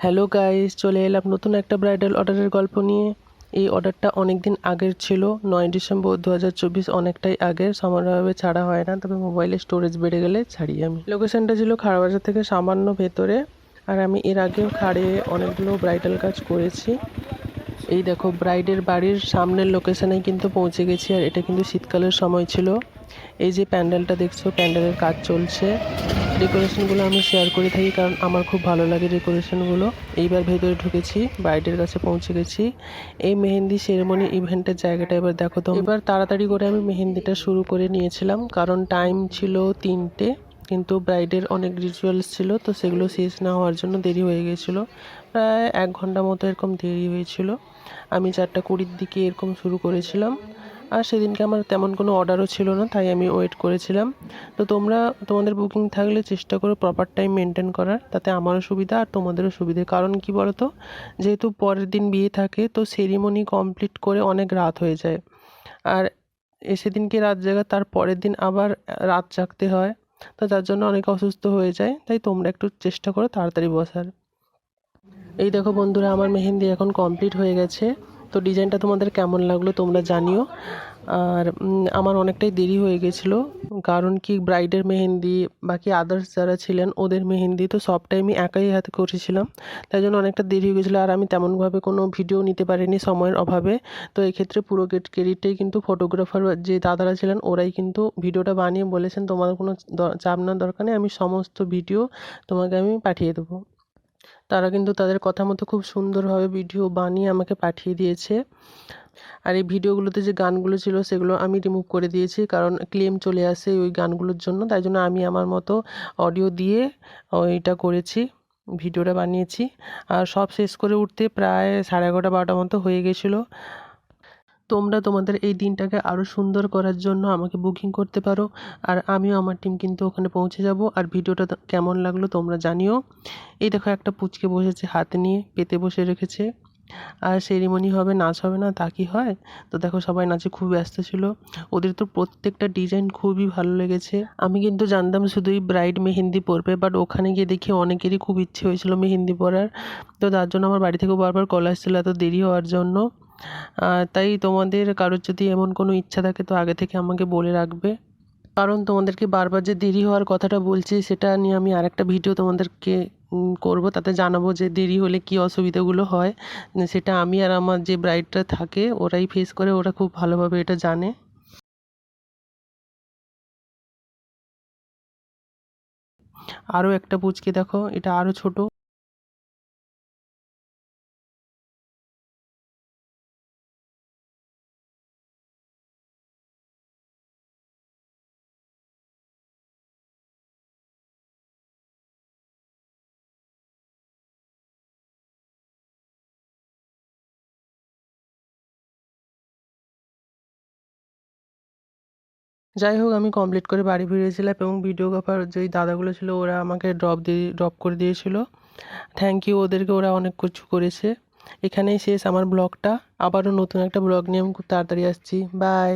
Hello guys, চলে এলাম নতুন একটা ব্রাইডাল অর্ডারের গল্প নিয়ে। এই অর্ডারটা অনেক দিন আগের ছিল, 9 ডিসেম্বর 2024, অনেকটাই আগের। সমানভাবে ছাড়া হয় না, তবে মোবাইলে স্টোরেজ বেড়ে গেলে ছাড়ি আমি। লোকেশনটা ছিল খাড়াবাজার থেকে সামান্য ভেতরে, আর আমি এর আগেও খাড়ে অনেকগুলো ব্রাইডাল কাজ করেছি। এই দেখো, ব্রাইডের বাড়ির সামনের লোকেশনেই কিন্তু পৌঁছে গেছি, আর এটা কিন্তু শীতকালের সময় ছিল। এই যে প্যান্ডেলটা দেখছো, প্যান্ডেলের কাজ চলছে। ডেকোরেশনগুলো আমি শেয়ার করে থাকি, কারণ আমার খুব ভালো লাগে ডেকোরেশনগুলো। এইবার ভেতরে ঢুকেছি, ব্রাইডের কাছে পৌঁছে গেছি। এই মেহেন্দি সেরেমনি ইভেন্টের জায়গাটা এবার দেখো তো। এবার তাড়াতাড়ি করে আমি মেহেন্দিটা শুরু করে নিয়েছিলাম, কারণ টাইম ছিল 3টে, কিন্তু ব্রাইডের অনেক রিচুয়ালস ছিল, তো সেগুলো শেষ না হওয়ার জন্য দেরি হয়ে গেছিলো। প্রায় 1 ঘন্টা মতো এরকম দেরি হয়েছিল। আমি 4:20 দিকে এরকম শুরু করেছিলাম। আর সেদিনকে আমার তেমন কোনো অর্ডারও ছিল না, তাই আমি ওয়েট করেছিলাম। তো তোমাদের বুকিং থাকলে চেষ্টা করো প্রপার টাইম মেনটেন করার, তাতে আমারও সুবিধা আর তোমাদেরও সুবিধে। কারণ কি বলো তো, যেহেতু পরের দিন বিয়ে থাকে, তো সেরিমনি কমপ্লিট করে অনেক রাত হয়ে যায়। আর সেদিনকে রাত জাগা, তার পরের দিন আবার রাত জাগতে হয়, তো যার জন্য অনেকে অসুস্থ হয়ে যায়। তাই তোমরা একটু চেষ্টা করো তাড়াতাড়ি বসার। এই দেখো বন্ধুরা, আমার মেহেন্দি এখন কমপ্লিট হয়ে গেছে। তো ডিজাইনটা তোমাদের কেমন লাগলো তোমরা জানিও। আর আমার অনেকটাই দেরি হয়ে গেছিলো, কারণ কি ব্রাইডের মেহেন্দি, বাকি আদার্স যারা ছিলেন ওদের মেহেন্দি তো সবটাই আমি একাই হাতে করেছিলাম, তাই জন্য অনেকটা দেরি হয়ে গেছিলো। আর আমি তেমনভাবে কোনো ভিডিও নিতে পারিনি সময়ের অভাবে। তো এক্ষেত্রে পুরো ক্রেডিটটাই কিন্তু ফটোগ্রাফার যে দাদারা ছিলেন ওরাই কিন্তু ভিডিওটা বানিয়ে বলেছেন, তোমার কোনো চাপ নেওয়ার দরকার নেই, আমি সমস্ত ভিডিও তোমাকে আমি পাঠিয়ে দেবো। তারা কিন্তু তাদের কথা মতো খুব সুন্দরভাবে ভিডিও বানিয়ে আমাকে পাঠিয়ে দিয়েছে। আর এই ভিডিওগুলোতে যে গানগুলো ছিল সেগুলো আমি রিমুভ করে দিয়েছি, কারণ ক্লেম চলে আসে ওই গানগুলোর জন্য। তাই জন্য আমি আমার মতো অডিও দিয়ে ওইটা করেছি, ভিডিওটা বানিয়েছি। আর সব শেষ করে উঠতে প্রায় 11:30 12টা মতো হয়ে গেছিলো। তোমরা তোমাদের এই দিনটাকে আরও সুন্দর করার জন্য আমাকে বুকিং করতে পারো, আর আমিও আমার টিম কিন্তু ওখানে পৌঁছে যাব। আর ভিডিওটা কেমন লাগলো তোমরা জানিও। এই দেখো, একটা পুচকে বসেছে হাতে নিয়ে, পেতে বসে রেখেছে। আর সেরিমনি হবে, নাচ হবে না তা কি হয়? তো দেখো, সবাই নাচে খুব ব্যস্ত ছিল। ওদের তো প্রত্যেকটা ডিজাইন খুবই ভালো লেগেছে। আমি কিন্তু জানতাম শুধুই ব্রাইড মেহেন্দি পরবে, বাট ওখানে গিয়ে দেখি অনেকেরই খুব ইচ্ছে হয়েছিল মেহেন্দি পরার। তো তার জন্য আমার বাড়ি থেকেও বারবার কল আসছিল এত দেরি হওয়ার জন্য। তাই তোমাদের কারোর যদি এমন কোনো ইচ্ছা থাকে তো আগে থেকে আমাকে বলে রাখবে, কারণ তোমাদেরকে বারবার যে দেরি হওয়ার কথাটা বলছি সেটা নিয়ে আমি আরেকটা ভিডিও তোমাদেরকে করব, তাতে জানাবো যে দেরি হলে কী অসুবিধাগুলো হয়। সেটা আমি আর আমার যে ব্রাইডটা থাকে ওরাই ফেস করে, ওরা খুব ভালোভাবে এটা জানে। আরও একটা পুচকে দেখো, এটা আরও ছোট। যাই হোক, আমি কমপ্লিট করে বাড়ি ফিরেছিলাম, এবং ভিডিওগ্রাফার যেই দাদাগুলো ছিল ওরা আমাকে ড্রপ করে দিয়েছিল। থ্যাংক ইউ ওদেরকে, ওরা অনেক কিছু করেছে। এখানেই শেষ আমার ব্লগটা। আবারও নতুন একটা ব্লগ নিয়ে আমি খুব তাড়াতাড়ি আসছি। বাই।